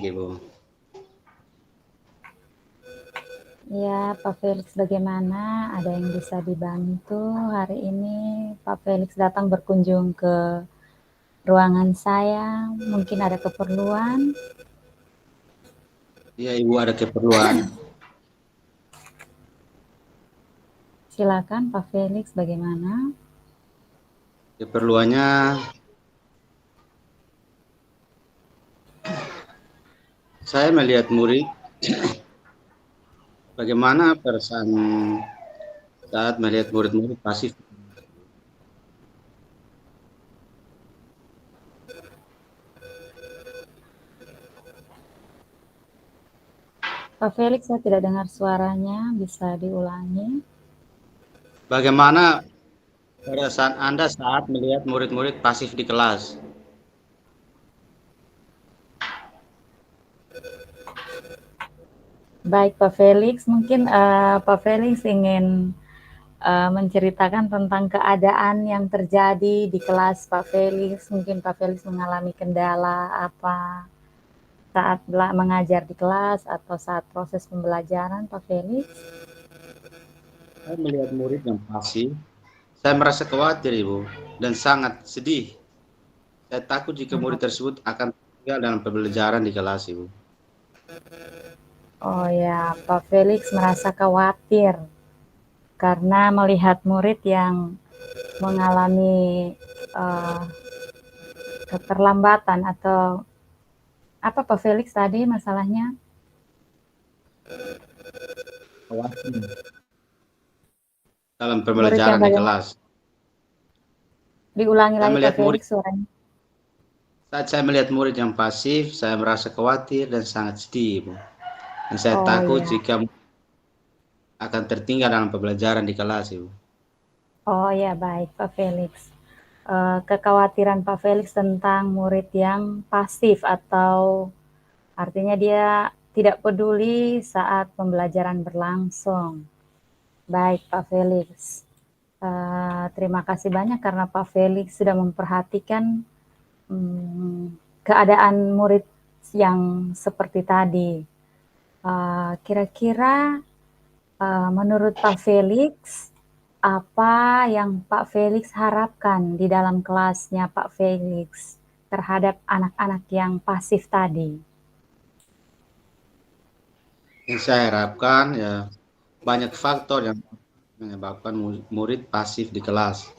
Ibu. Ya, Pak Felix, bagaimana? Ada yang bisa dibantu hari ini? Pak Felix datang berkunjung ke ruangan saya, mungkin ada keperluan. Iya, Ibu ada keperluan. Silakan Pak Felix, bagaimana? Keperluannya saya melihat murid bagaimana perasaan saat melihat murid-murid pasif. Pak Felix, saya tidak dengar suaranya, bisa diulangi? Bagaimana perasaan Anda saat melihat murid-murid pasif di kelas? Baik Pak Felix, mungkin Pak Felix ingin menceritakan tentang keadaan yang terjadi di kelas Pak Felix. Mungkin Pak Felix mengalami kendala apa saat mengajar di kelas atau saat proses pembelajaran, Pak Felix? Saya melihat murid yang pasif, saya merasa khawatir, Ibu, dan sangat sedih. Saya takut jika murid tersebut akan tinggal dalam pembelajaran di kelas, Ibu. Oh ya, Pak Felix merasa khawatir karena melihat murid yang mengalami uh, keterlambatan atau apa Pak Felix tadi masalahnya? Khawatir dalam Murid yang pembelajaran di bagaimana? kelas. Diulangi Saya lagi Pak melihat Felix murid suaranya. Saat saya melihat murid yang pasif, saya merasa khawatir dan sangat sedih, Ibu. Dan saya Oh takut ya. jika akan tertinggal dalam pembelajaran di kelas, Ibu. Oh ya, baik Pak Felix. Kekhawatiran Pak Felix tentang murid yang pasif atau artinya dia tidak peduli saat pembelajaran berlangsung. Baik Pak Felix. Terima kasih banyak karena Pak Felix sudah memperhatikan keadaan murid yang seperti tadi. Kira-kira menurut Pak Felix, apa yang Pak Felix harapkan di dalam kelasnya Pak Felix terhadap anak-anak yang pasif tadi? Yang saya harapkan ya banyak faktor yang menyebabkan murid pasif di kelas.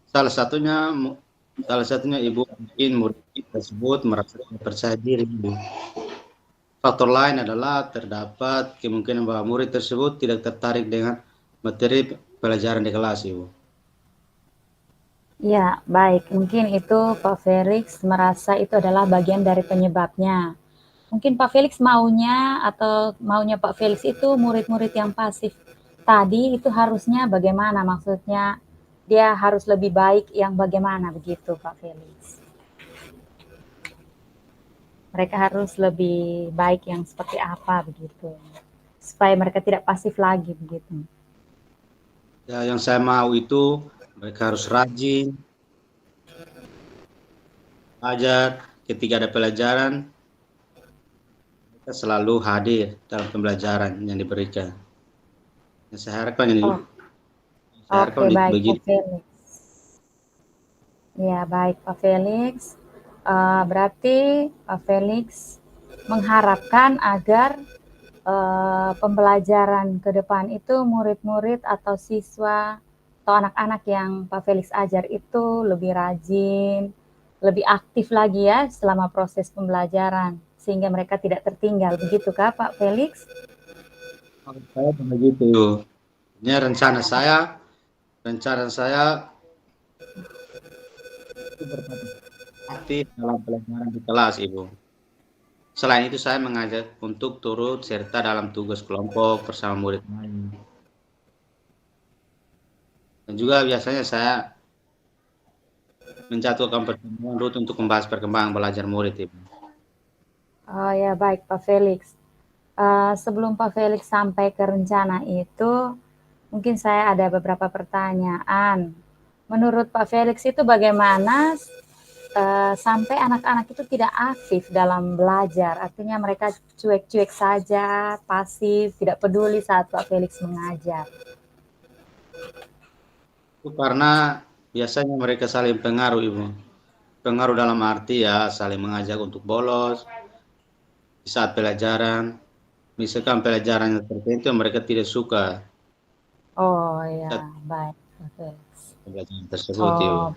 Salah satunya salah satunya Ibu mungkin murid tersebut merasa tidak percaya diri, Ibu. Faktor lain adalah terdapat kemungkinan bahwa murid tersebut tidak tertarik dengan materi pelajaran di kelas, Ibu. Ya, baik. Mungkin itu Pak Felix merasa itu adalah bagian dari penyebabnya. Mungkin Pak Felix maunya Pak Felix itu murid-murid yang pasif tadi itu harusnya bagaimana? Maksudnya dia harus lebih baik yang bagaimana begitu Pak Felix? Mereka harus lebih baik yang seperti apa begitu? Supaya mereka tidak pasif lagi begitu. Ya, yang saya mau itu mereka harus rajin, ajar ketika ada pelajaran, mereka selalu hadir dalam pembelajaran yang diberikan. Yang saya harapkan ini, Oh, saya oke harapkan baik Pak begitu. Felix. Ya baik Pak Felix. Berarti Pak Felix mengharapkan agar pembelajaran ke depan itu murid-murid atau siswa atau anak-anak yang Pak Felix ajar itu lebih rajin, lebih aktif lagi ya selama proses pembelajaran sehingga mereka tidak tertinggal. Begitukah Pak Felix? Saya begitu. Ini rencana saya itu berpartisipasi aktif dalam pelajaran di kelas, Ibu. Selain itu, saya mengajak untuk turut serta dalam tugas kelompok bersama murid lain. Dan juga biasanya saya menjatuhkan pertemuan rutin untuk membahas perkembangan belajar murid, Ibu. Oh ya baik Pak Felix. Sebelum Pak Felix sampai ke rencana itu, mungkin saya ada beberapa pertanyaan. Menurut Pak Felix itu bagaimana sampai anak-anak itu tidak aktif dalam belajar, artinya mereka cuek-cuek saja, pasif, tidak peduli saat Pak Felix mengajar. Itu karena biasanya mereka saling pengaruh, Ibu. Pengaruh dalam arti ya saling mengajak untuk bolos di saat pelajaran. Misalkan pelajaran tertentu yang mereka tidak suka Oh saat ya, baik Pak Felix. pelajaran tersebut, Ibu. Oh,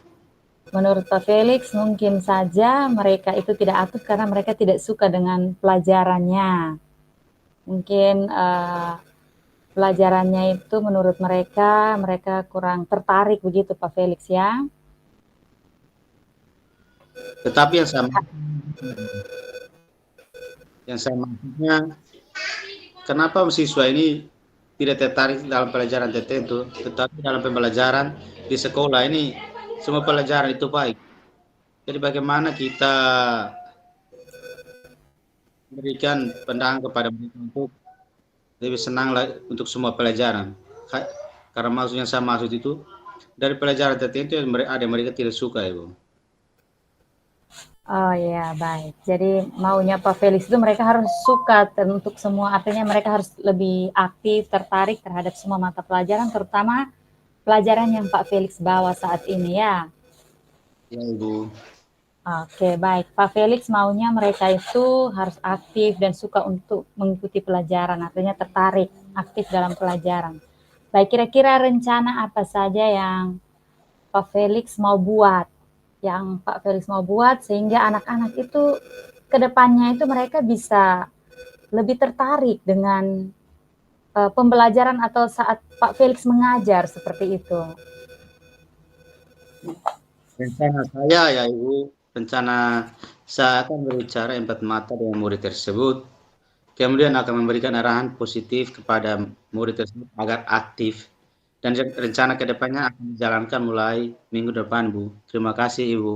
menurut Pak Felix mungkin saja mereka itu tidak aktif karena mereka tidak suka dengan pelajarannya. Mungkin pelajarannya itu menurut mereka kurang tertarik begitu Pak Felix ya. Tetapi yang saya maksudnya, kenapa siswa ini tidak tertarik dalam pelajaran tertentu, tetapi dalam pembelajaran di sekolah ini semua pelajaran itu baik. Jadi bagaimana kita berikan pandangan kepada mereka untuk lebih senang untuk semua pelajaran. Karena maksudnya saya maksud itu dari pelajaran tertentu ada yang mereka tidak suka, Ibu. Oh ya, baik. Jadi maunya Pak Felix itu mereka harus suka untuk semua, artinya mereka harus lebih aktif, tertarik terhadap semua mata pelajaran, terutama pelajaran yang Pak Felix bawa saat ini ya. Ya, Ibu. Oke, baik. Pak Felix maunya mereka itu harus aktif dan suka untuk mengikuti pelajaran, artinya tertarik, aktif dalam pelajaran. Baik, kira-kira rencana apa saja yang Pak Felix mau buat sehingga anak-anak itu kedepannya itu mereka bisa lebih tertarik dengan pembelajaran atau saat Pak Felix mengajar seperti itu. Rencana saya ya, Ibu, rencana saya akan berbicara 4 mata dengan murid tersebut, kemudian akan memberikan arahan positif kepada murid tersebut agar aktif, dan rencana kedepannya akan dijalankan mulai minggu depan, Bu. Terima kasih, Ibu.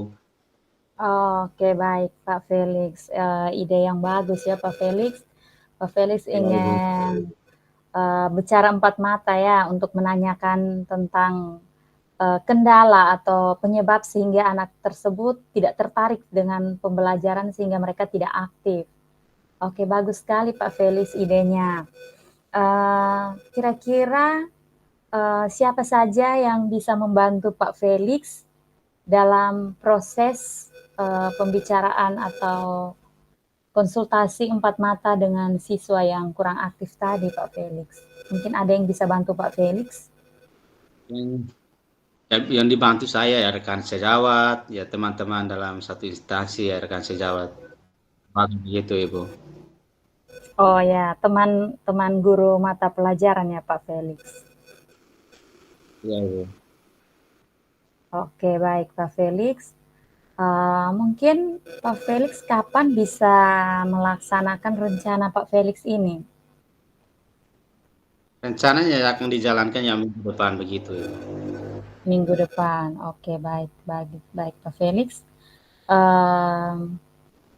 Oke, baik Pak Felix. Ide yang bagus ya Pak Felix. Pak Felix Ya, Ibu. ingin bicara 4 mata ya untuk menanyakan tentang kendala atau penyebab sehingga anak tersebut tidak tertarik dengan pembelajaran sehingga mereka tidak aktif. Oke, bagus sekali Pak Felix idenya. Kira-kira siapa saja yang bisa membantu Pak Felix dalam proses pembicaraan atau konsultasi 4 mata dengan siswa yang kurang aktif tadi Pak Felix? Mungkin ada yang bisa bantu Pak Felix? Yang dibantu saya ya rekan sejawat, ya teman-teman dalam satu instansi ya rekan sejawat. Begitu, Ibu. Oh ya, teman-teman guru mata pelajaran ya Pak Felix. Ya, Ibu. Oke, baik Pak Felix. Mungkin Pak Felix kapan bisa melaksanakan rencana Pak Felix ini? Rencananya ya akan dijalankan ya minggu depan begitu, Ibu. Minggu depan. Oke, baik, baik, baik Pak Felix.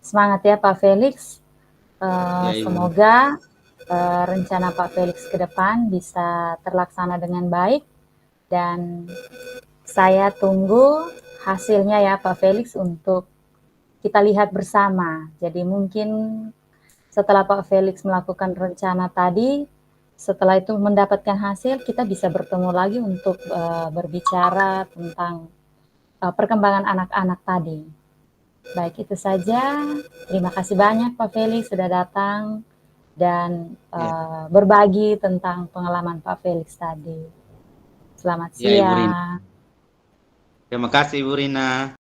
Semangat ya Pak Felix. Ya, Ibu. Semoga rencana Pak Felix ke depan bisa terlaksana dengan baik dan saya tunggu hasilnya ya Pak Felix untuk kita lihat bersama. Jadi mungkin setelah Pak Felix melakukan rencana tadi, setelah itu mendapatkan hasil, kita bisa bertemu lagi untuk berbicara tentang perkembangan anak-anak tadi. Baik, itu saja. Terima kasih banyak Pak Felix sudah datang dan Ya, berbagi tentang pengalaman Pak Felix tadi. Selamat ya, Ibu Rina. siang. Terima kasih, Ibu Rina.